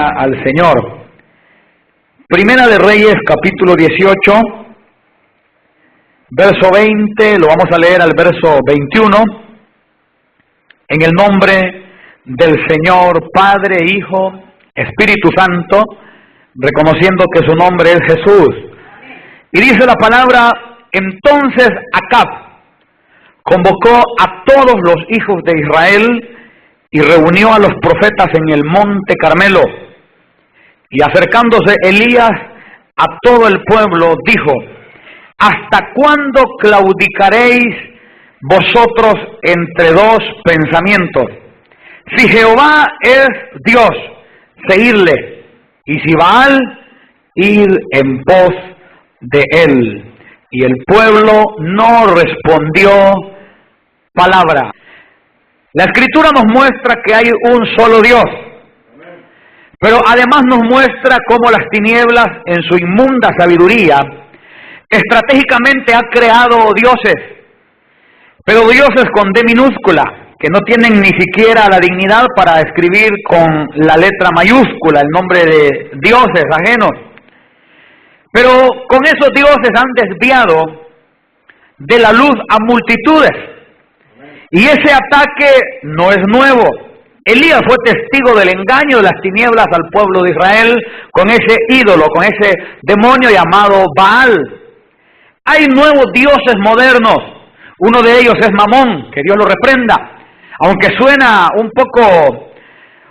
Gloria al Señor. Primera de Reyes, capítulo 18, verso 20, lo vamos a leer al verso 21. En el nombre del Señor, Padre, Hijo, Espíritu Santo, reconociendo que su nombre es Jesús. Y dice la palabra: entonces Acab convocó a todos los hijos de Israel y reunió a los profetas en el monte Carmelo. Y acercándose Elías a todo el pueblo, dijo: ¿hasta cuándo claudicaréis vosotros entre dos pensamientos? Si Jehová es Dios, seguidle, y si Baal, ir en pos de él. Y el pueblo no respondió palabra. La Escritura nos muestra que hay un solo Dios, pero además nos muestra cómo las tinieblas, en su inmunda sabiduría, estratégicamente ha creado dioses, pero dioses con D minúscula, que no tienen ni siquiera la dignidad para escribir con la letra mayúscula el nombre de dioses ajenos. Pero con esos dioses han desviado de la luz a multitudes. Y ese ataque no es nuevo. Elías fue testigo del engaño de las tinieblas al pueblo de Israel con ese ídolo, con ese demonio llamado Baal. Hay nuevos dioses modernos. Uno de ellos es Mamón, que Dios lo reprenda. Aunque suena un poco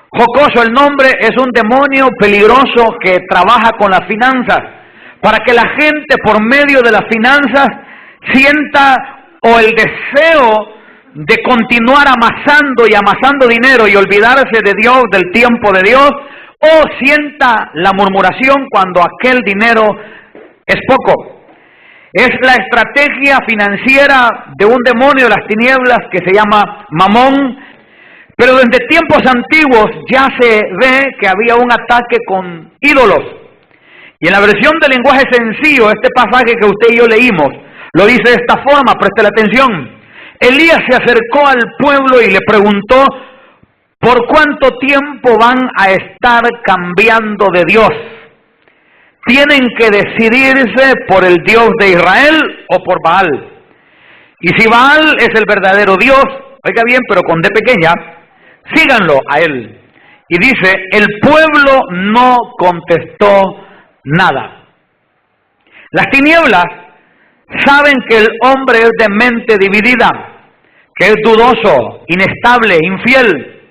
jocoso el nombre, es un demonio peligroso que trabaja con las finanzas, para que la gente por medio de las finanzas sienta o el deseo de continuar amasando y amasando dinero y olvidarse de Dios, del tiempo de Dios, o sienta la murmuración cuando aquel dinero es poco. Es la estrategia financiera de un demonio de las tinieblas que se llama Mamón, pero desde tiempos antiguos ya se ve que había un ataque con ídolos. Y en la versión del lenguaje sencillo, este pasaje que usted y yo leímos, lo dice de esta forma, preste la atención. Elías se acercó al pueblo y le preguntó: ¿por cuánto tiempo van a estar cambiando de Dios? Tienen que decidirse por el Dios de Israel o por Baal. Y si Baal es el verdadero Dios, oiga bien, pero con D pequeña, síganlo a él. Y dice: el pueblo no contestó nada. Las tinieblas saben que el hombre es de mente dividida, que es dudoso, inestable, infiel.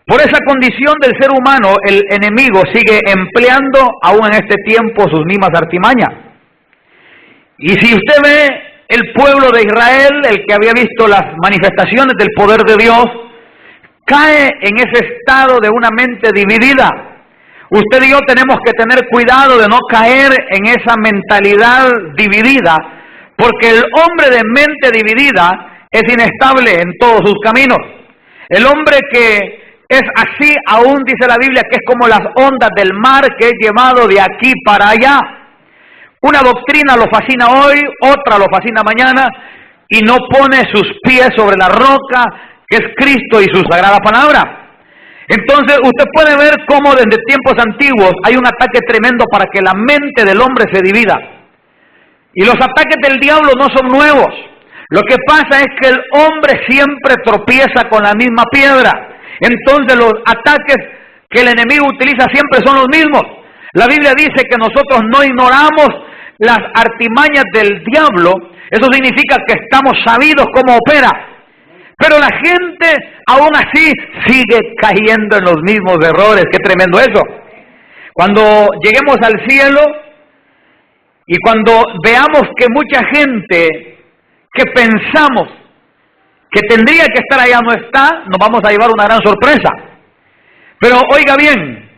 Por esa condición del ser humano, el enemigo sigue empleando aún en este tiempo sus mismas artimañas. Y si usted ve el pueblo de Israel, el que había visto las manifestaciones del poder de Dios, cae en ese estado de una mente dividida. Usted y yo tenemos que tener cuidado de no caer en esa mentalidad dividida, porque el hombre de mente dividida es inestable en todos sus caminos. El hombre que es así, aún dice la Biblia, que es como las ondas del mar, que es llevado de aquí para allá. Una doctrina lo fascina hoy, otra lo fascina mañana, y no pone sus pies sobre la roca, que es Cristo y su sagrada palabra. Entonces usted puede ver cómo desde tiempos antiguos hay un ataque tremendo para que la mente del hombre se divida. Y los ataques del diablo no son nuevos. Lo que pasa es que el hombre siempre tropieza con la misma piedra. Entonces los ataques que el enemigo utiliza siempre son los mismos. La Biblia dice que nosotros no ignoramos las artimañas del diablo. Eso significa que estamos sabidos cómo opera. Pero la gente aún así sigue cayendo en los mismos errores. ¡Qué tremendo eso! Cuando lleguemos al cielo y cuando veamos que mucha gente que pensamos que tendría que estar allá no está, nos vamos a llevar una gran sorpresa. Pero oiga bien,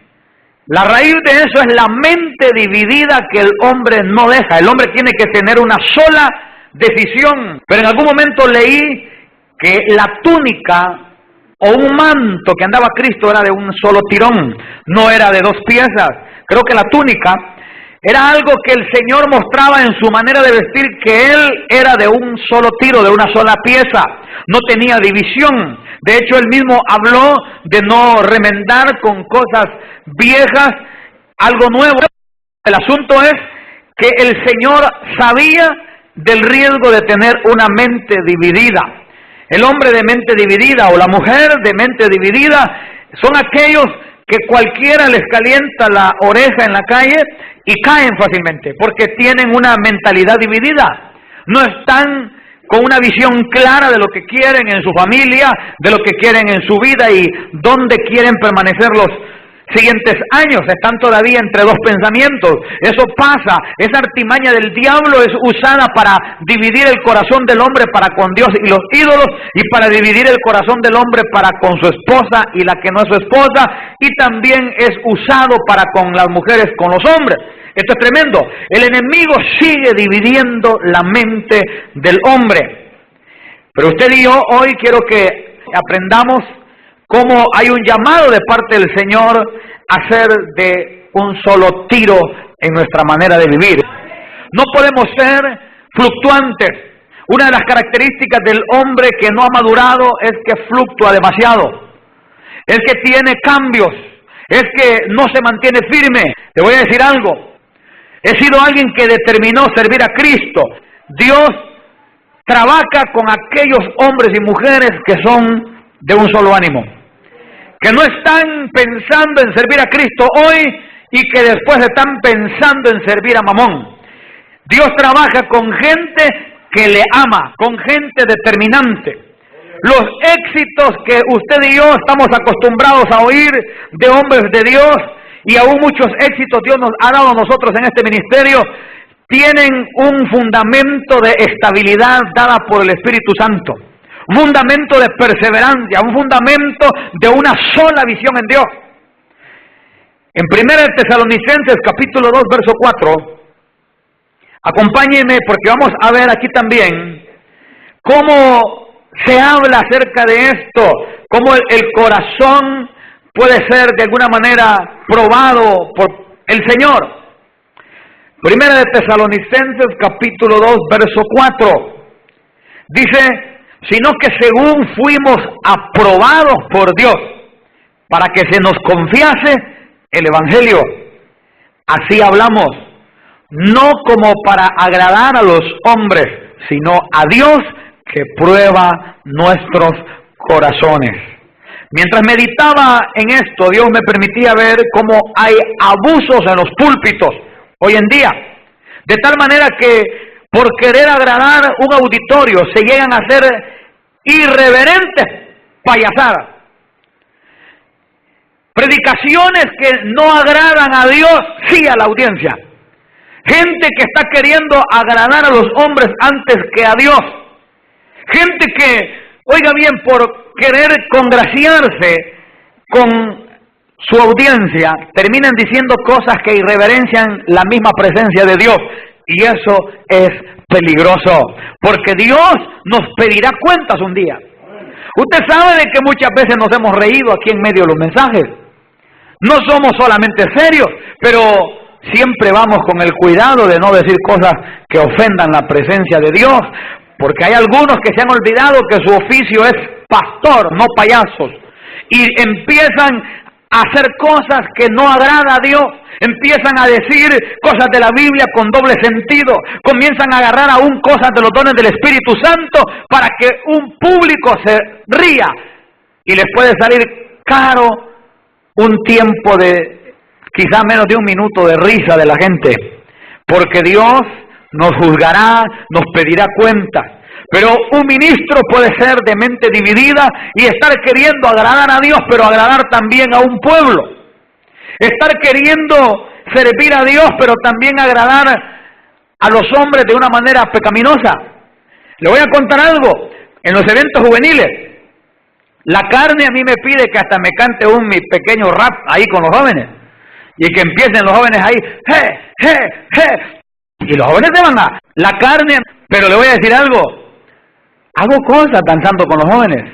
la raíz de eso es la mente dividida que el hombre no deja. El hombre tiene que tener una sola decisión. Pero en algún momento leí que la túnica o un manto que andaba Cristo era de un solo tirón, no era de dos piezas. Creo que la túnica era algo que el Señor mostraba en su manera de vestir, que Él era de un solo tiro, de una sola pieza, no tenía división. De hecho, él mismo habló de no remendar con cosas viejas algo nuevo. El asunto es que el Señor sabía del riesgo de tener una mente dividida. El hombre de mente dividida o la mujer de mente dividida son aquellos que cualquiera les calienta la oreja en la calle y caen fácilmente, porque tienen una mentalidad dividida. No están con una visión clara de lo que quieren en su familia, de lo que quieren en su vida y dónde quieren permanecer los siguientes años. Están todavía entre dos pensamientos. Eso pasa. Esa artimaña del diablo es usada para dividir el corazón del hombre para con Dios y los ídolos, y para dividir el corazón del hombre para con su esposa y la que no es su esposa, y también es usado para con las mujeres con los hombres. Esto es tremendo. El enemigo sigue dividiendo la mente del hombre. Pero usted y yo hoy quiero que aprendamos cómo hay un llamado de parte del Señor a hacer de un solo tiro en nuestra manera de vivir. No podemos ser fluctuantes. Una de las características del hombre que no ha madurado es que fluctúa demasiado. Es que tiene cambios. Es que no se mantiene firme. Te voy a decir algo. He sido alguien que determinó servir a Cristo. Dios trabaja con aquellos hombres y mujeres que son de un solo ánimo, que no están pensando en servir a Cristo hoy y que después están pensando en servir a Mamón. Dios trabaja con gente que le ama, con gente determinante. Los éxitos que usted y yo estamos acostumbrados a oír de hombres de Dios, y aún muchos éxitos Dios nos ha dado a nosotros en este ministerio, tienen un fundamento de estabilidad dada por el Espíritu Santo, un fundamento de perseverancia, un fundamento de una sola visión en Dios. En 1 Tesalonicenses capítulo 2 verso 4, acompáñenme porque vamos a ver aquí también cómo se habla acerca de esto, cómo el corazón puede ser de alguna manera probado por el Señor. 1 Tesalonicenses capítulo 2 verso 4 dice: sino que según fuimos aprobados por Dios para que se nos confiase el Evangelio, así hablamos, no como para agradar a los hombres, sino a Dios que prueba nuestros corazones. Mientras meditaba en esto, Dios me permitía ver cómo hay abusos en los púlpitos hoy en día, de tal manera que por querer agradar un auditorio se llegan a hacer irreverentes payasadas. Predicaciones que no agradan a Dios, sí a la audiencia. Gente que está queriendo agradar a los hombres antes que a Dios. Gente que, oiga bien, por querer congraciarse con su audiencia, terminan diciendo cosas que irreverencian la misma presencia de Dios. Y eso es peligroso, porque Dios nos pedirá cuentas un día. Usted sabe de que muchas veces nos hemos reído aquí en medio de los mensajes. No somos solamente serios, pero siempre vamos con el cuidado de no decir cosas que ofendan la presencia de Dios, porque hay algunos que se han olvidado que su oficio es pastor, no payasos, y empiezan a hacer cosas que no agrada a Dios. Empiezan a decir cosas de la Biblia con doble sentido. Comienzan a agarrar aún cosas de los dones del Espíritu Santo para que un público se ría. Y les puede salir caro un tiempo de quizá menos de un minuto de risa de la gente. Porque Dios nos juzgará, nos pedirá cuentas. Pero un ministro puede ser de mente dividida y estar queriendo agradar a Dios, pero agradar también a un pueblo. Estar queriendo servir a Dios, pero también agradar a los hombres de una manera pecaminosa. Le voy a contar algo. En los eventos juveniles, la carne a mí me pide que hasta me cante mi pequeño rap ahí con los jóvenes. Y que empiecen los jóvenes ahí, y los jóvenes se van a la carne. Pero le voy a decir algo. Hago cosas danzando con los jóvenes.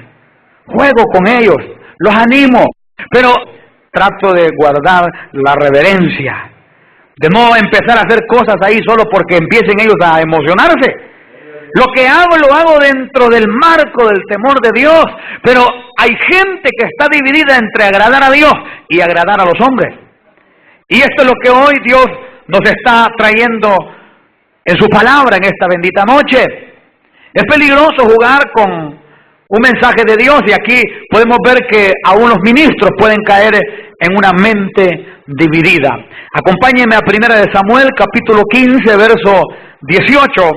Juego con ellos. Los animo. Pero trato de guardar la reverencia, de no empezar a hacer cosas ahí solo porque empiecen ellos a emocionarse. Lo que hago, lo hago dentro del marco del temor de Dios. Pero hay gente que está dividida entre agradar a Dios y agradar a los hombres. Y esto es lo que hoy Dios nos está trayendo en su palabra en esta bendita noche. Es peligroso jugar con un mensaje de Dios, y aquí podemos ver que aún los ministros pueden caer en una mente dividida. Acompáñenme a 1 de Samuel, capítulo 15, verso 18.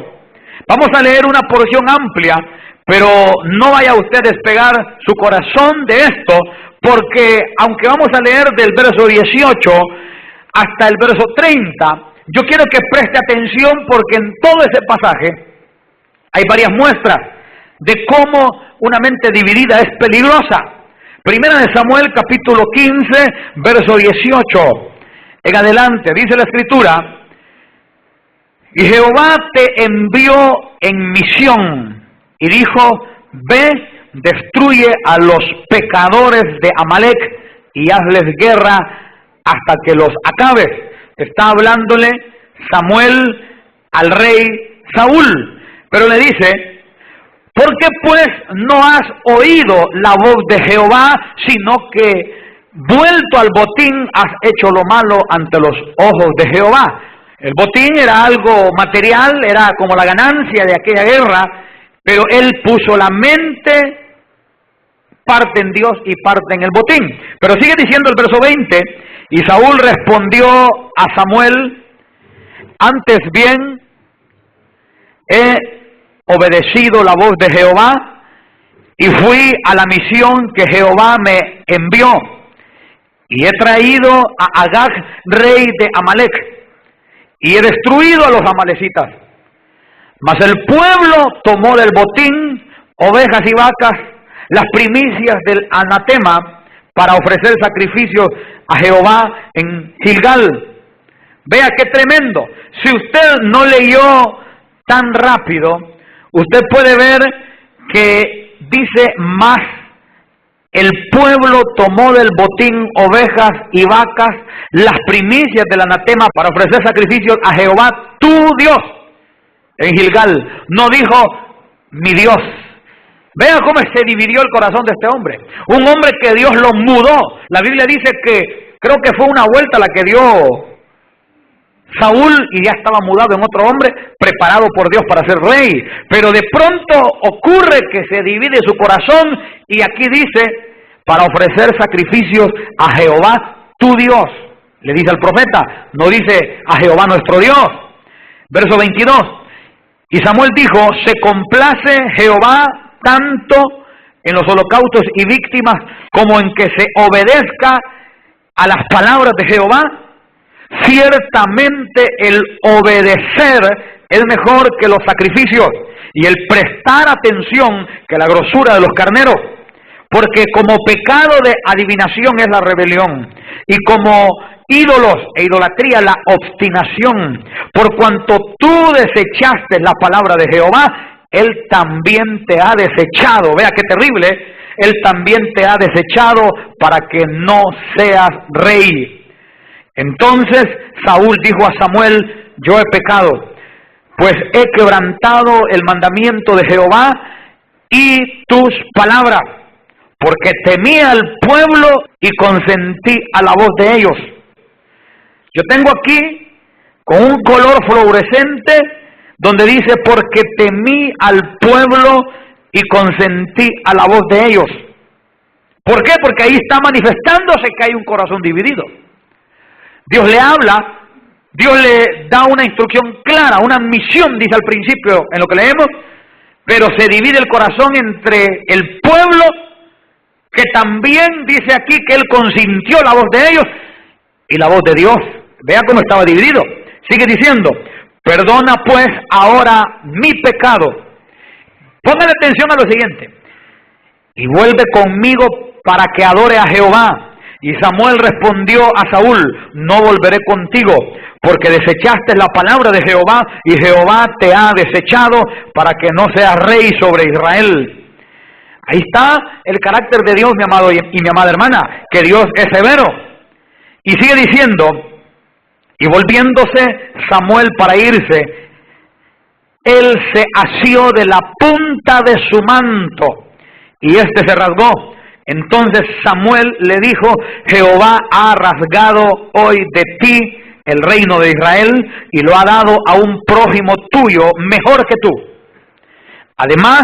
Vamos a leer una porción amplia, pero no vaya usted a despegar su corazón de esto, porque aunque vamos a leer del verso 18 hasta el verso 30, yo quiero que preste atención, porque en todo ese pasaje hay varias muestras de cómo una mente dividida es peligrosa. 1 de Samuel, capítulo 15, verso 18. En adelante, dice la Escritura: y Jehová te envió en misión, y dijo: ve, destruye a los pecadores de Amalec, y hazles guerra hasta que los acabes. Está hablándole Samuel al rey Saúl, pero le dice: ¿por qué pues no has oído la voz de Jehová, sino que vuelto al botín has hecho lo malo ante los ojos de Jehová? El botín era algo material, era como la ganancia de aquella guerra, pero él puso la mente parte en Dios y parte en el botín. Pero sigue diciendo el verso 20, y Saúl respondió a Samuel: antes bien he obedecido la voz de Jehová y fui a la misión que Jehová me envió, y he traído a Agag, rey de Amalec, y he destruido a los amalecitas. Mas el pueblo tomó del botín ovejas y vacas, las primicias del anatema, para ofrecer sacrificios a Jehová en Gilgal. Vea qué tremendo. Si usted no leyó tan rápido, usted puede ver que dice más: el pueblo tomó del botín ovejas y vacas, las primicias del anatema, para ofrecer sacrificios a Jehová tu Dios en Gilgal. No dijo mi Dios. Vea cómo se dividió el corazón de este hombre. Un hombre que Dios lo mudó. La Biblia dice que creo que fue una vuelta la que dio Saúl y ya estaba mudado en otro hombre, preparado por Dios para ser rey. Pero de pronto ocurre que se divide su corazón, y aquí dice: para ofrecer sacrificios a Jehová tu Dios. Le dice al profeta, no dice a Jehová nuestro Dios. Verso 22. Y Samuel dijo: se complace Jehová tanto en los holocaustos y víctimas como en que se obedezca a las palabras de Jehová. Ciertamente el obedecer es mejor que los sacrificios, y el prestar atención que la grosura de los carneros. Porque como pecado de adivinación es la rebelión, y como ídolos e idolatría la obstinación. Por cuanto tú desechaste la palabra de Jehová, Él también te ha desechado. Vea qué terrible. Él también te ha desechado para que no seas rey. Entonces Saúl dijo a Samuel: yo he pecado, pues he quebrantado el mandamiento de Jehová y tus palabras, porque temía al pueblo y consentí a la voz de ellos. Yo tengo aquí con un color fluorescente donde dice: porque temí al pueblo y consentí a la voz de ellos. ¿Por qué? Porque ahí está manifestándose que hay un corazón dividido. Dios le habla, Dios le da una instrucción clara, una misión, dice al principio en lo que leemos, pero se divide el corazón entre el pueblo, que también dice aquí que él consintió la voz de ellos, y la voz de Dios. Vea cómo estaba dividido. Sigue diciendo: perdona pues ahora mi pecado. Póngale atención a lo siguiente: y vuelve conmigo para que adore a Jehová. Y Samuel respondió a Saúl: no volveré contigo, porque desechaste la palabra de Jehová, y Jehová te ha desechado para que no seas rey sobre Israel. Ahí está el carácter de Dios, mi amado y mi amada hermana, que Dios es severo. Y sigue diciendo: y volviéndose Samuel para irse, él se asió de la punta de su manto y éste se rasgó. Entonces Samuel le dijo: Jehová ha rasgado hoy de ti el reino de Israel y lo ha dado a un prójimo tuyo mejor que tú. Además,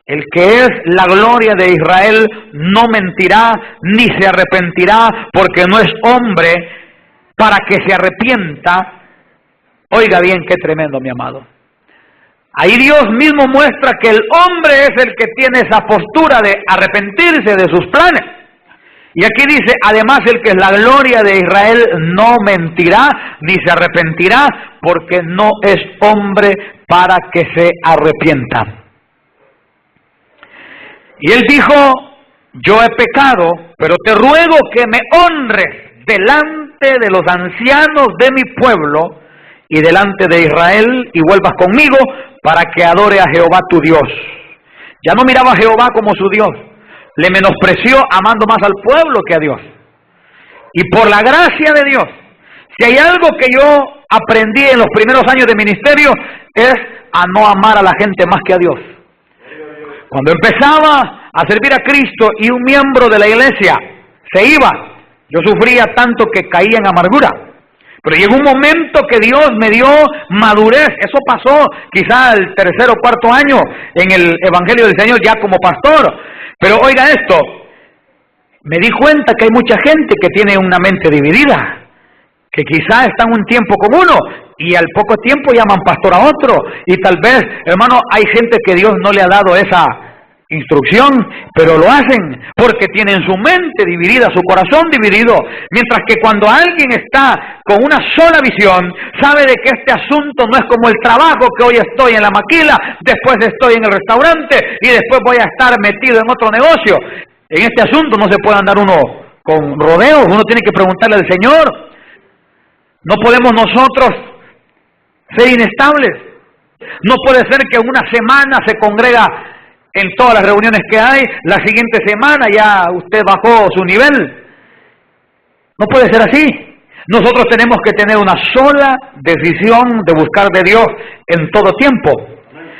el que es la gloria de Israel no mentirá ni se arrepentirá, porque no es hombre para que se arrepienta. Oiga bien, qué tremendo, mi amado. Ahí Dios mismo muestra que el hombre es el que tiene esa postura de arrepentirse de sus planes. Y aquí dice: además, el que es la gloria de Israel no mentirá ni se arrepentirá, porque no es hombre para que se arrepienta. Y él dijo: yo he pecado, pero te ruego que me honres delante de los ancianos de mi pueblo y delante de Israel, y vuelvas conmigo para que adore a Jehová tu Dios. Ya no miraba a Jehová como su Dios, le menospreció amando más al pueblo que a Dios. Y por la gracia de Dios, si hay algo que yo aprendí en los primeros años de ministerio, es a no amar a la gente más que a Dios. Cuando empezaba a servir a Cristo y un miembro de la iglesia se iba, yo sufría tanto que caía en amargura. Pero llegó un momento que Dios me dio madurez. Eso pasó quizá el tercer o cuarto año en el Evangelio del Señor, ya como pastor. Pero oiga esto, me di cuenta que hay mucha gente que tiene una mente dividida, que quizá están un tiempo con uno y al poco tiempo llaman pastor a otro. Y tal vez, hermano, hay gente que Dios no le ha dado esa instrucción, pero lo hacen porque tienen su mente dividida, su corazón dividido. Mientras que cuando alguien está con una sola visión, sabe de que este asunto no es como el trabajo, que hoy estoy en la maquila, después estoy en el restaurante y después voy a estar metido en otro negocio. En este asunto no se puede andar uno con rodeos, uno tiene que preguntarle al Señor. No podemos nosotros ser inestables. No puede ser que una semana se congrega en todas las reuniones que hay, la siguiente semana ya usted bajó su nivel. No puede ser así. Nosotros tenemos que tener una sola decisión de buscar de Dios en todo tiempo.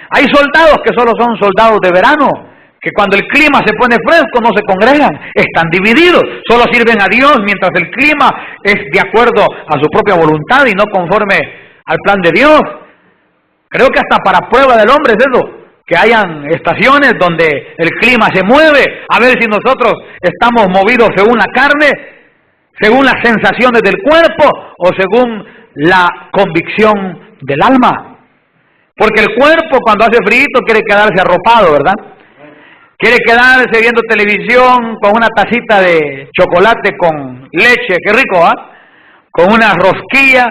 Hay soldados que solo son soldados de verano, que cuando el clima se pone fresco no se congregan, están divididos, solo sirven a Dios mientras el clima es de acuerdo a su propia voluntad y no conforme al plan de Dios. Creo que hasta para prueba del hombre es eso, que hayan estaciones donde el clima se mueve, a ver si nosotros estamos movidos según la carne, según las sensaciones del cuerpo o según la convicción del alma. Porque el cuerpo cuando hace frío quiere quedarse arropado, ¿verdad? Quiere quedarse viendo televisión con una tacita de chocolate con leche, qué rico, ¿ah? Con unas rosquillas,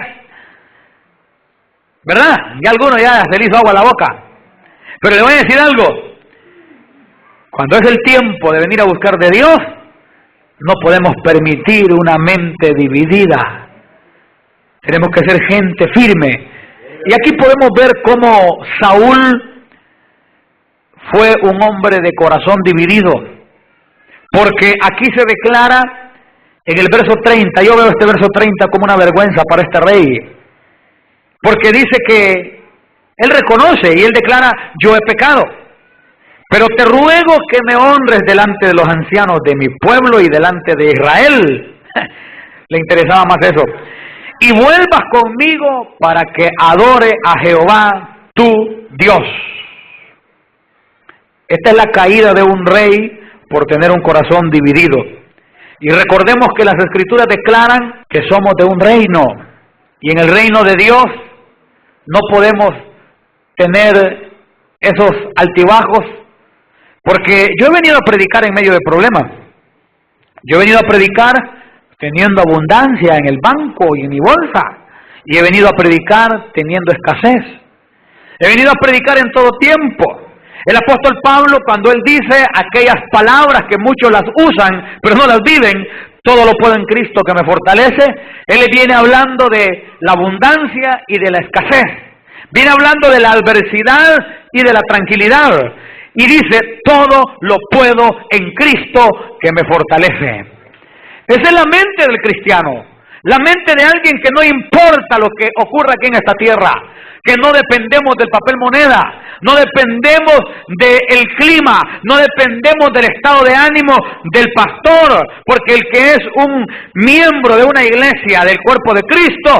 ¿verdad? Y alguno ya se le hizo agua a la boca. Pero le voy a decir algo, cuando es el tiempo de venir a buscar de Dios, no podemos permitir una mente dividida. Tenemos que ser gente firme. Y aquí podemos ver cómo Saúl fue un hombre de corazón dividido. Porque aquí se declara en el verso 30, yo veo este verso 30 como una vergüenza para este rey. Porque dice que él reconoce y él declara: yo he pecado, pero te ruego que me honres delante de los ancianos de mi pueblo y delante de Israel. Le interesaba más eso. Y vuelvas conmigo para que adore a Jehová tu Dios. Esta es la caída de un rey por tener un corazón dividido. Y recordemos que las Escrituras declaran que somos de un reino. Y en el reino de Dios no podemos tener esos altibajos, porque yo he venido a predicar en medio de problemas. Yo he venido a predicar teniendo abundancia en el banco y en mi bolsa, y he venido a predicar teniendo escasez. He venido a predicar en todo tiempo. El apóstol Pablo, cuando él dice aquellas palabras que muchos las usan pero no las viven: todo lo puedo en Cristo que me fortalece, él le viene hablando de la abundancia y de la escasez. Viene hablando de la adversidad y de la tranquilidad. Y dice: todo lo puedo en Cristo que me fortalece. Esa es la mente del cristiano. La mente de alguien que no importa lo que ocurra aquí en esta tierra, que no dependemos del papel moneda, no dependemos del clima, no dependemos del estado de ánimo del pastor, porque el que es un miembro de una iglesia del cuerpo de Cristo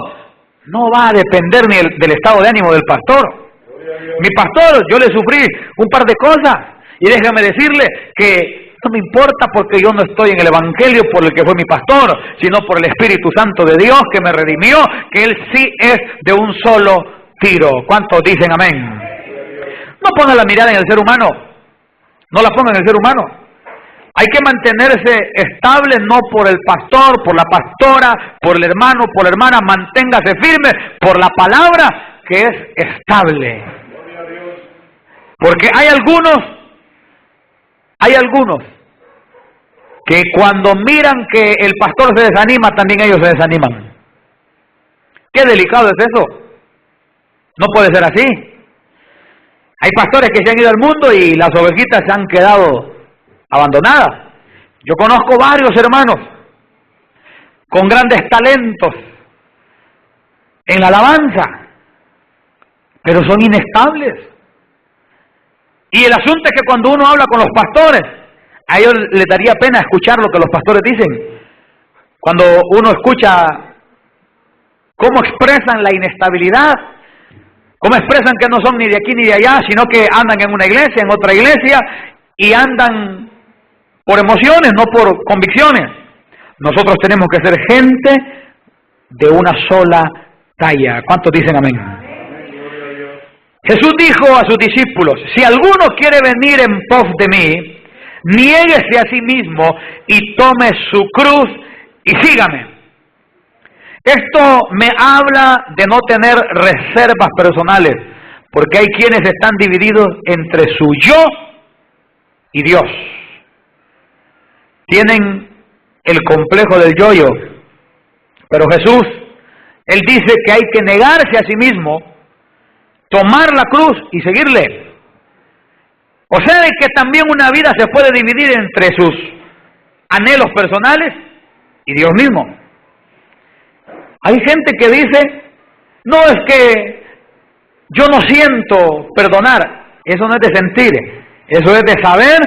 no va a depender ni del estado de ánimo del pastor. Mi pastor, yo le sufrí un par de cosas y déjame decirle que no me importa porque yo no estoy en el evangelio por el que fue mi pastor, sino por el Espíritu Santo de Dios que me redimió, que Él sí es de un solo tiro. ¿Cuántos dicen amén? No ponga la mirada en el ser humano, no la ponga en el ser humano. Hay que mantenerse estable, no por el pastor, por la pastora, por el hermano, por la hermana. Manténgase firme por la palabra que es estable. Porque hay algunos que cuando miran que el pastor se desanima, también ellos se desaniman. Qué delicado es eso. No puede ser así. Hay pastores que se han ido al mundo y las ovejitas se han quedado abandonadas. Yo conozco varios hermanos con grandes talentos en la alabanza, pero son inestables. Y el asunto es que cuando uno habla con los pastores, a ellos les daría pena escuchar lo que los pastores dicen. Cuando uno escucha cómo expresan la inestabilidad, cómo expresan que no son ni de aquí ni de allá, sino que andan en una iglesia, en otra iglesia, y andan por emociones, no por convicciones. Nosotros tenemos que ser gente de una sola talla. ¿Cuántos dicen amén? Jesús dijo a sus discípulos, si alguno quiere venir en pos de mí, niéguese a sí mismo y tome su cruz y sígame. Esto me habla de no tener reservas personales, porque hay quienes están divididos entre su yo y Dios. Tienen el complejo del yo-yo, pero Jesús, Él dice que hay que negarse a sí mismo, tomar la cruz y seguirle. O sea, de que también una vida se puede dividir entre sus anhelos personales y Dios mismo. Hay gente que dice, no, es que yo no siento perdonar. Eso no es de sentir, eso es de saber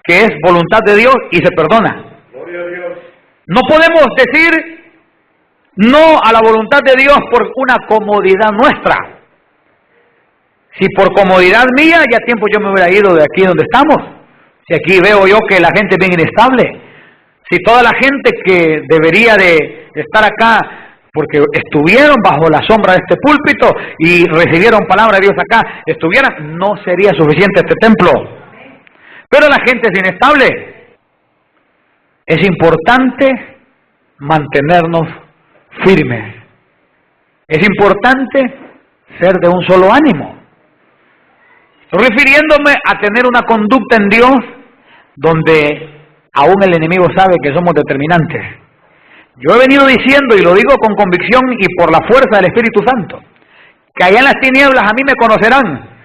que es voluntad de Dios y se perdona. Gloria a Dios. No podemos decir no a la voluntad de Dios por una comodidad nuestra. Si por comodidad mía, ya tiempo yo me hubiera ido de aquí donde estamos. Si aquí veo yo que la gente es bien inestable. Si toda la gente que debería de estar acá, porque estuvieron bajo la sombra de este púlpito y recibieron palabra de Dios acá, estuvieran, no sería suficiente este templo. Pero la gente es inestable. Es importante mantenernos firmes. Es importante ser de un solo ánimo. Estoy refiriéndome a tener una conducta en Dios donde aún el enemigo sabe que somos determinantes. Yo he venido diciendo, y lo digo con convicción y por la fuerza del Espíritu Santo, que allá en las tinieblas a mí me conocerán.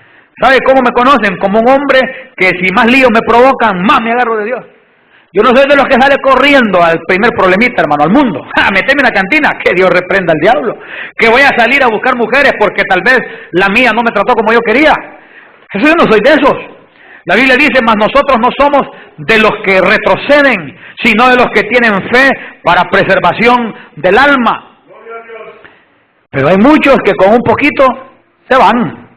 ¿Sabe cómo me conocen? Como un hombre que si más líos me provocan, más me agarro de Dios. Yo no soy de los que sale corriendo al primer problemita, hermano, al mundo. Meteme en la cantina, que Dios reprenda al diablo. Que voy a salir a buscar mujeres porque tal vez la mía no me trató como yo quería. Eso yo no soy de esos. La Biblia dice, mas nosotros no somos de los que retroceden, sino de los que tienen fe para preservación del alma. Pero hay muchos que con un poquito se van.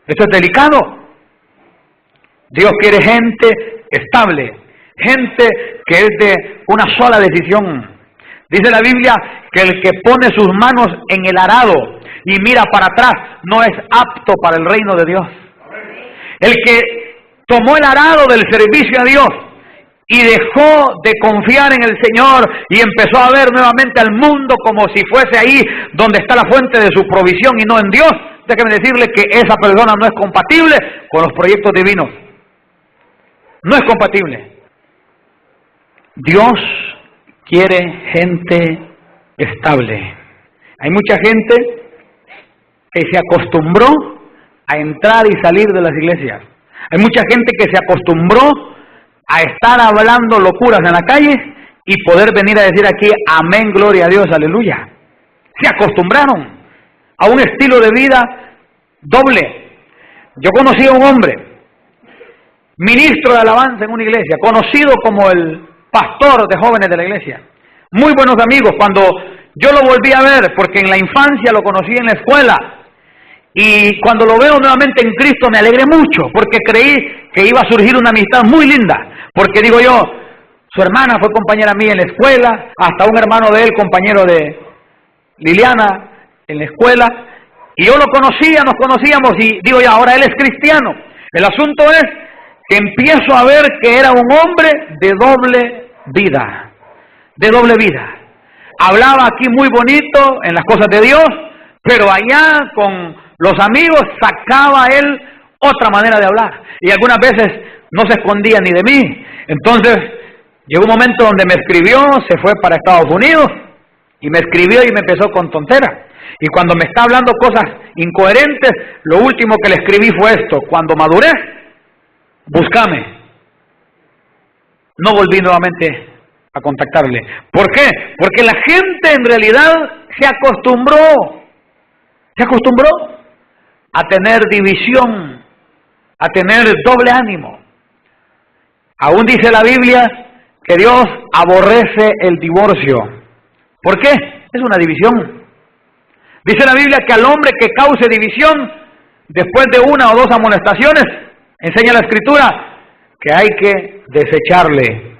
Esto es delicado. Dios quiere gente estable, gente que es de una sola decisión. Dice la Biblia que el que pone sus manos en el arado y mira para atrás no es apto para el reino de Dios. El que tomó el arado del servicio a Dios y dejó de confiar en el Señor y empezó a ver nuevamente al mundo como si fuese ahí donde está la fuente de su provisión y no en Dios, déjeme decirle que esa persona no es compatible con los proyectos divinos. No es compatible. Dios quiere gente estable. Hay mucha gente que se acostumbró a entrar y salir de las iglesias. Hay mucha gente que se acostumbró a estar hablando locuras en la calle y poder venir a decir aquí, amén, gloria a Dios, aleluya. Se acostumbraron. a un estilo de vida doble. Yo conocí a un hombre, ministro de alabanza en una iglesia, conocido como el pastor de jóvenes de la iglesia. Muy buenos amigos. Cuando yo lo volví a ver, porque en la infancia lo conocí en la escuela, y cuando lo veo nuevamente en Cristo me alegré mucho, porque creí que iba a surgir una amistad muy linda. Porque digo yo, su hermana fue compañera mía en la escuela, hasta un hermano de él, compañero de Liliana en la escuela, y yo lo conocía, nos conocíamos, y digo ya, ahora él es cristiano. El asunto es que empiezo a ver que era un hombre de doble vida, de doble vida. Hablaba aquí muy bonito en las cosas de Dios, pero allá con los amigos sacaba él otra manera de hablar, y algunas veces no se escondía ni de mí. Entonces llegó un momento donde me escribió, se fue para Estados Unidos, y me escribió y me empezó con tonteras. Y cuando me está hablando cosas incoherentes, lo último que le escribí fue esto: cuando maduré, búscame. No volví nuevamente a contactarle. ¿Por qué? Porque la gente en realidad se acostumbró a tener división, a tener doble ánimo. Aún dice la Biblia que Dios aborrece el divorcio. ¿Por qué? Es una división. Dice la Biblia que al hombre que cause división, después de una o dos amonestaciones, enseña la Escritura que hay que desecharle.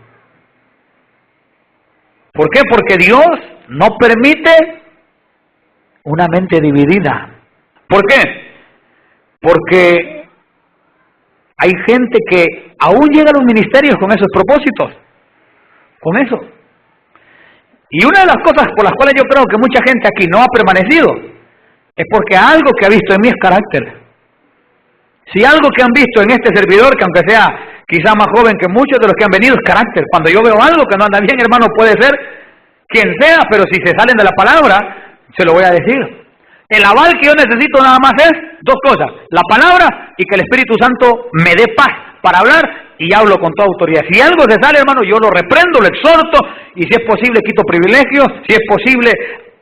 ¿Por qué? Porque Dios no permite una mente dividida. ¿Por qué? Porque hay gente que aún llega a los ministerios con esos propósitos, con eso. Y una de las cosas por las cuales yo creo que mucha gente aquí no ha permanecido es porque algo que ha visto en mí es carácter. Si algo que han visto en este servidor, que aunque sea quizá más joven que muchos de los que han venido, es carácter. Cuando yo veo algo que no anda bien, hermano, puede ser quien sea, pero si se salen de la palabra, se lo voy a decir. El aval que yo necesito nada más es dos cosas: la palabra y que el Espíritu Santo me dé paz para hablar, y hablo con toda autoridad. Si algo se sale, hermano, yo lo reprendo, lo exhorto, y si es posible quito privilegios, si es posible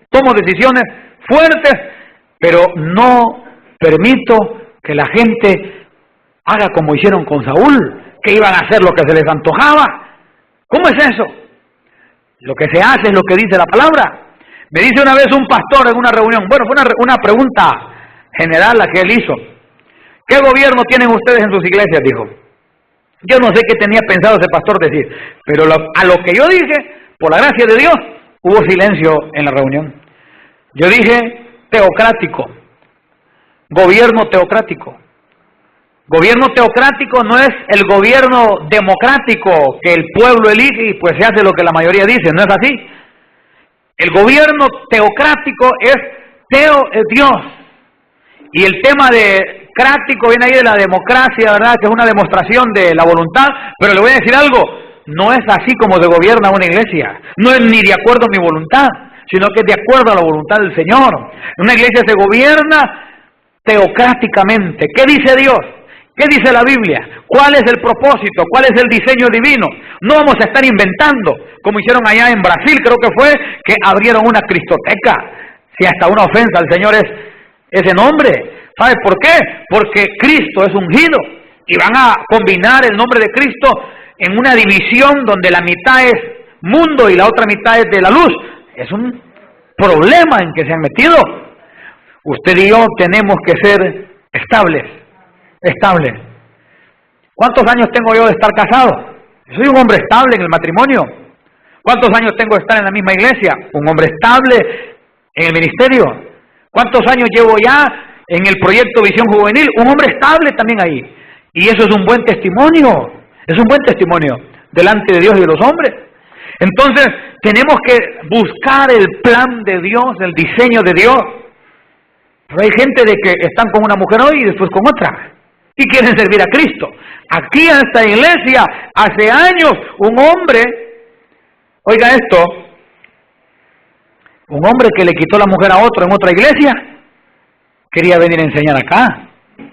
tomo decisiones fuertes, pero no permito que la gente haga como hicieron con Saúl, que iban a hacer lo que se les antojaba. ¿Cómo es eso? Lo que se hace es lo que dice la palabra. Me dice una vez un pastor en una reunión, bueno, fue una pregunta general la que él hizo: ¿qué gobierno tienen ustedes en sus iglesias?, dijo. Yo no sé qué tenía pensado ese pastor decir, pero a lo que yo dije, por la gracia de Dios, hubo silencio en la reunión. Yo dije teocrático, gobierno teocrático. Gobierno teocrático no es el gobierno democrático que el pueblo elige y pues se hace lo que la mayoría dice, no es así. El gobierno teocrático es teo, es Dios. Y el tema de crático viene ahí de la democracia, ¿verdad? Que es una demostración de la voluntad. Pero le voy a decir algo: no es así como se gobierna una iglesia. No es ni de acuerdo a mi voluntad, sino que es de acuerdo a la voluntad del Señor. Una iglesia se gobierna teocráticamente. ¿Qué dice Dios? ¿Qué dice la Biblia? ¿Cuál es el propósito? ¿Cuál es el diseño divino? No vamos a estar inventando, como hicieron allá en Brasil, creo que fue, que abrieron una cristoteca. Si hasta una ofensa al Señor es ese nombre. ¿Sabe por qué? Porque Cristo es ungido, y van a combinar el nombre de Cristo en una división donde la mitad es mundo y la otra mitad es de la luz. Es un problema en que se han metido. Usted y yo tenemos que ser estables. ¿Cuántos años tengo yo de estar casado? Soy un hombre estable en el matrimonio. ¿Cuántos años tengo de estar en la misma iglesia? Un hombre estable en el ministerio. ¿Cuántos años llevo ya en el proyecto Visión Juvenil? Un hombre estable también ahí. Y eso es un buen testimonio. Es un buen testimonio delante de Dios y de los hombres. Entonces, tenemos que buscar el plan de Dios, el diseño de Dios. Pero hay gente de que están con una mujer hoy y después con otra, y quieren servir a Cristo. Aquí en esta iglesia, hace años, un hombre, oiga esto, un hombre que le quitó la mujer a otro en otra iglesia, quería venir a enseñar acá,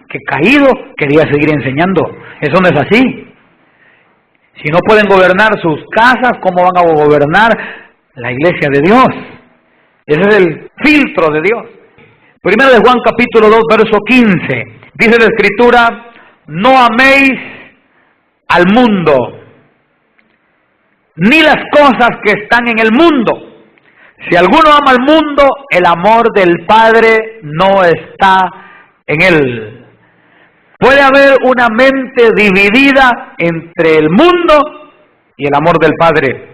que caído quería seguir enseñando. Eso no es así. Si no pueden gobernar sus casas, ¿cómo van a gobernar la iglesia de Dios? Ese es el filtro de Dios. Primera de Juan capítulo 2, verso 15. Dice la Escritura, no améis al mundo, ni las cosas que están en el mundo. Si alguno ama al mundo, el amor del Padre no está en él. Puede haber una mente dividida entre el mundo y el amor del Padre.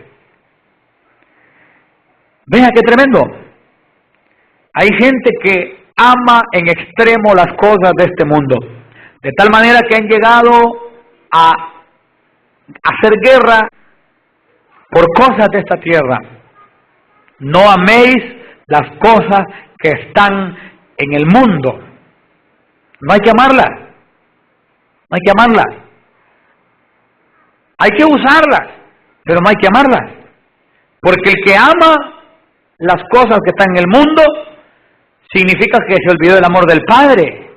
Vean qué tremendo. Hay gente que ama en extremo las cosas de este mundo, de tal manera que han llegado a hacer guerra por cosas de esta tierra. No améis las cosas que están en el mundo. No hay que amarlas. No hay que amarlas. Hay que usarlas, pero no hay que amarlas. Porque el que ama las cosas que están en el mundo significa que se olvidó del amor del Padre.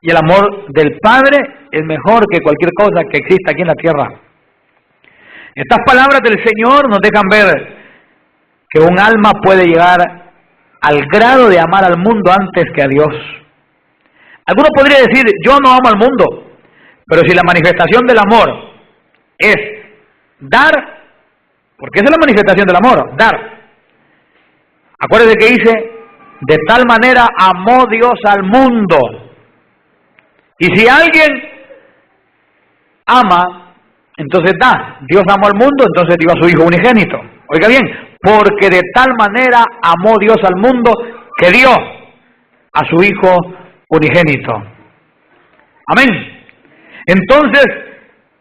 Y el amor del Padre es mejor que cualquier cosa que exista aquí en la tierra. Estas palabras del Señor nos dejan ver que un alma puede llegar al grado de amar al mundo antes que a Dios. Alguno podría decir, yo no amo al mundo, pero si la manifestación del amor es dar, porque esa es la manifestación del amor, dar. Acuérdese que dice, de tal manera amó Dios al mundo. Y si alguien ama, entonces da. Dios amó al mundo, entonces dio a su Hijo unigénito. Oiga bien, porque de tal manera amó Dios al mundo que dio a su Hijo unigénito. Amén. Entonces,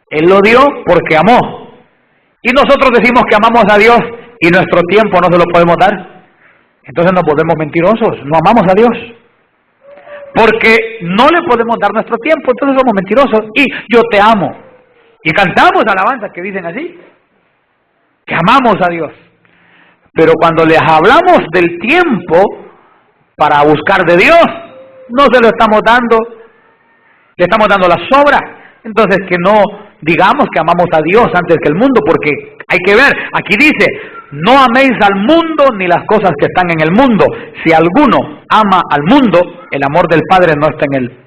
Él lo dio porque amó. Y nosotros decimos que amamos a Dios y nuestro tiempo no se lo podemos dar. Entonces nos volvemos mentirosos, no amamos a Dios. Porque no le podemos dar nuestro tiempo, entonces somos mentirosos. Y yo te amo. Y cantamos alabanzas que dicen así, que amamos a Dios. Pero cuando les hablamos del tiempo para buscar de Dios, no se lo estamos dando, le estamos dando las sobras. Entonces que no digamos que amamos a Dios antes que el mundo, porque hay que ver, aquí dice, no améis al mundo ni las cosas que están en el mundo. Si alguno ama al mundo, el amor del Padre no está en él.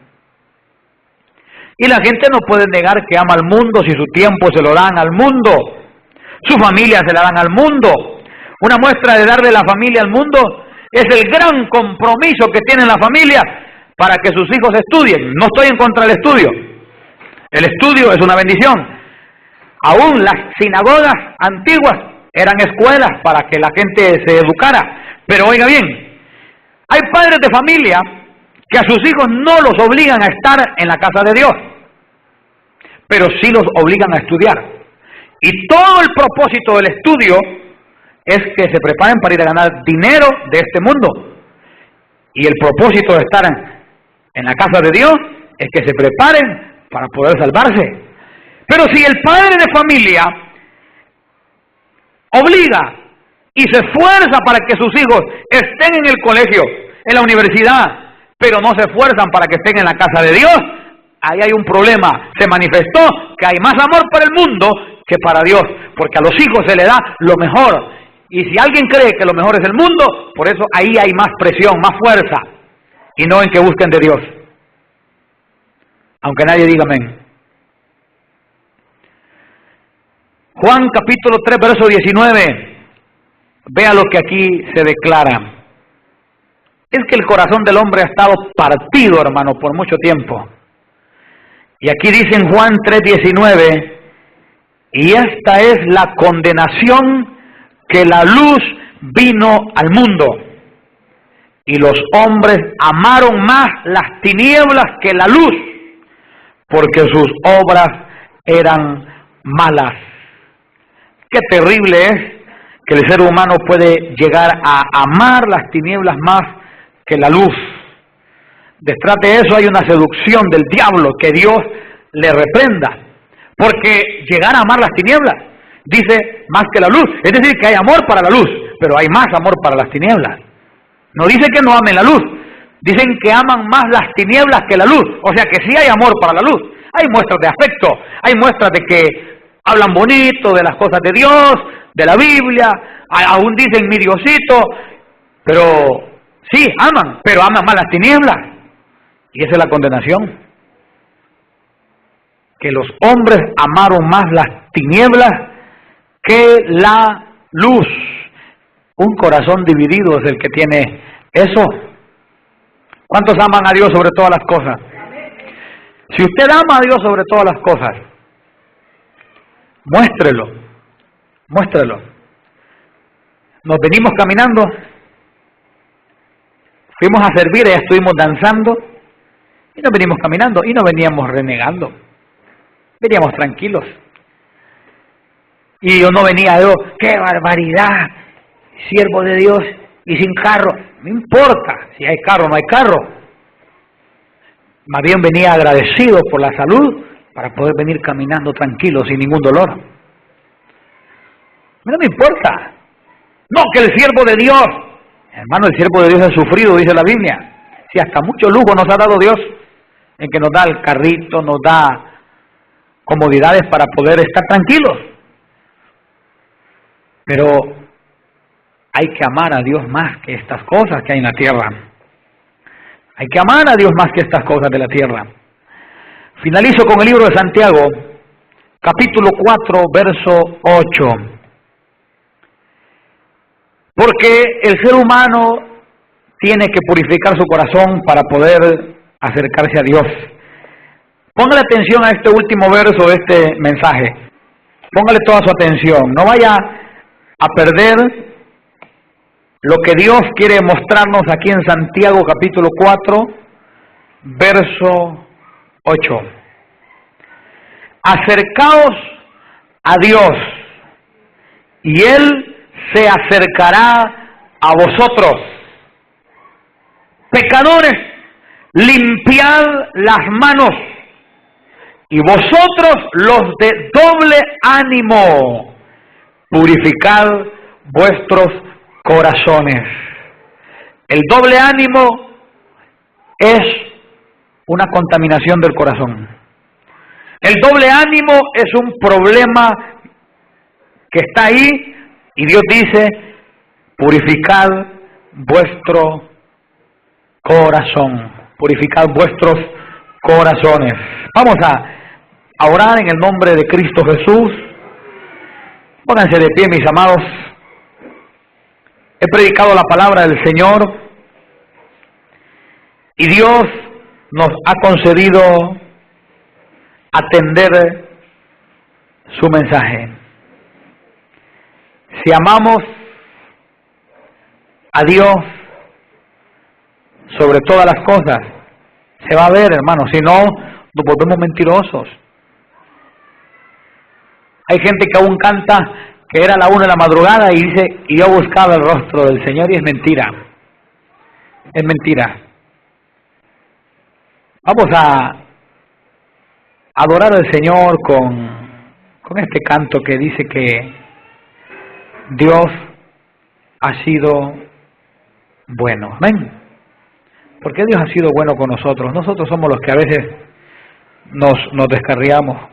Y la gente no puede negar que ama al mundo si su tiempo se lo dan al mundo, su familia se la dan al mundo. Una muestra de darle la familia al mundo es el gran compromiso que tiene la familia para que sus hijos estudien. No estoy en contra del estudio. El estudio es una bendición. Aún las sinagogas antiguas eran escuelas para que la gente se educara. Pero oiga bien, hay padres de familia que a sus hijos no los obligan a estar en la casa de Dios, pero sí los obligan a estudiar. Y todo el propósito del estudio es que se preparen para ir a ganar dinero de este mundo. Y el propósito de estar en la casa de Dios es que se preparen para poder salvarse. Pero si el padre de familia obliga y se esfuerza para que sus hijos estén en el colegio, en la universidad, pero no se esfuerzan para que estén en la casa de Dios, ahí hay un problema. Se manifestó que hay más amor para el mundo que para Dios, porque a los hijos se le da lo mejor. Y si alguien cree que lo mejor es el mundo, por eso ahí hay más presión, más fuerza, y no en que busquen de Dios. Aunque nadie diga amén. Juan capítulo 3, verso 19. Vea lo que aquí se declara. Es que el corazón del hombre ha estado partido, hermano, por mucho tiempo. Y aquí dice en Juan 3:19, y esta es la condenación, que la luz vino al mundo, y los hombres amaron más las tinieblas que la luz, porque sus obras eran malas. Qué terrible es que el ser humano puede llegar a amar las tinieblas más que la luz. Detrás de eso hay una seducción del diablo, que Dios le reprenda. Porque llegar a amar las tinieblas, dice más que la luz. Es decir, que hay amor para la luz, pero hay más amor para las tinieblas. No dice que no amen la luz, dicen que aman más las tinieblas que la luz. O sea que sí hay amor para la luz. Hay muestras de afecto, hay muestras de que hablan bonito de las cosas de Dios, de la Biblia, aún dicen mi Diosito, pero Sí, aman, pero aman más las tinieblas. Y esa es la condenación. Que los hombres amaron más las tinieblas que la luz. Un corazón dividido es el que tiene eso. ¿Cuántos aman a Dios sobre todas las cosas? Si usted ama a Dios sobre todas las cosas, muéstrelo, muéstrelo. Nos venimos caminando, fuimos a servir, ya estuvimos danzando, y nos venimos caminando, y no veníamos renegando, veníamos tranquilos. Y yo no venía yo, ¡qué barbaridad! Siervo de Dios y sin carro. No importa si hay carro o no hay carro. Más bien venía agradecido por la salud para poder venir caminando tranquilo sin ningún dolor. No me importa. No, que el siervo de Dios. Hermano, el siervo de Dios ha sufrido, dice la Biblia. Si hasta mucho lujo nos ha dado Dios, en que nos da el carrito, nos da comodidades para poder estar tranquilos. Pero hay que amar a Dios más que estas cosas que hay en la tierra. Hay que amar a Dios más que estas cosas de la tierra. Finalizo con el libro de Santiago, capítulo 4, verso 8. Porque el ser humano tiene que purificar su corazón para poder acercarse a Dios. Póngale atención a este último verso de este mensaje. Póngale toda su atención. No vaya a perder lo que Dios quiere mostrarnos aquí en Santiago capítulo 4, verso 8. Acercaos a Dios, y Él se acercará a vosotros. Pecadores, limpiad las manos, y vosotros los de doble ánimo, purificad vuestros corazones. El doble ánimo es una contaminación del corazón. El doble ánimo es un problema que está ahí y Dios dice, purificad vuestro corazón, purificad vuestros corazones. Vamos a orar en el nombre de Cristo Jesús. Pónganse de pie, mis amados. He predicado la palabra del Señor y Dios nos ha concedido atender su mensaje. Si amamos a Dios sobre todas las cosas, se va a ver, hermano. Si no, nos volvemos mentirosos. Hay gente que aún canta que era la 1 de la madrugada y dice, y yo buscaba el rostro del Señor, y es mentira. Es mentira. Vamos a adorar al Señor con este canto que dice que Dios ha sido bueno. Amén. Porque Dios ha sido bueno con nosotros. Nosotros somos los que a veces nos descarriamos.